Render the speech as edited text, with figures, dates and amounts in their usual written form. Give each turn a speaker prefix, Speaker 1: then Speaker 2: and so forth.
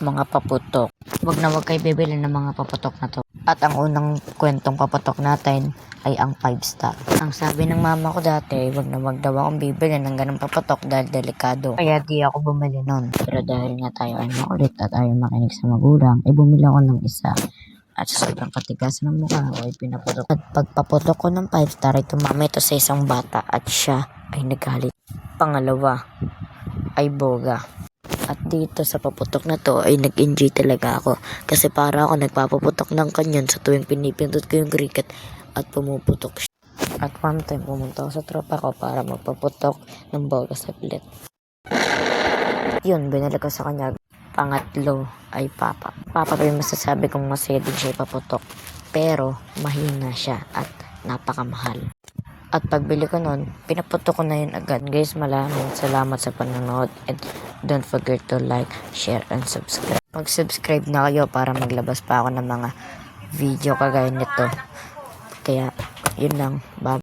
Speaker 1: mga paputok. Wag kayo bibili ng mga paputok na to. At ang unang kwentong paputok natin ay ang 5 star. Ang sabi ng mama ko dati, wag daw akong bibili ng ganong paputok dahil delikado. Kaya di ako bumili nun. Pero dahil nga tayo ay makulit at ayaw makinig sa magulang, bumili ako ng isa. At sa sobrang katigas ng mukha ko ay pinaputok. At pagpaputok ko ng 5 star ay tumama ito sa isang bata at siya ay naghalit. Pangalawa ay boga. At dito sa paputok na to ay nag-enjoy talaga ako. Kasi para ako nagpapaputok ng kanyon sa tuwing pinipindot ko yung cricket at pumuputok siya. At one time pumunta ako sa tropa ko para magpaputok ng boga sa pilit. Yun, binalik ko sa kanya. Pangatlo ay papa. Papa pa yung masasabi kong masaya din siya ipaputok. Pero mahina siya at napakamahal. At pagbili ko nun, pinaputok ko na yun agad. Guys, maraming salamat sa panonood. And don't forget to like, share, and subscribe. Mag-subscribe na kayo para maglabas pa ako ng mga video kagaya nito. Kaya, yun lang. Bye.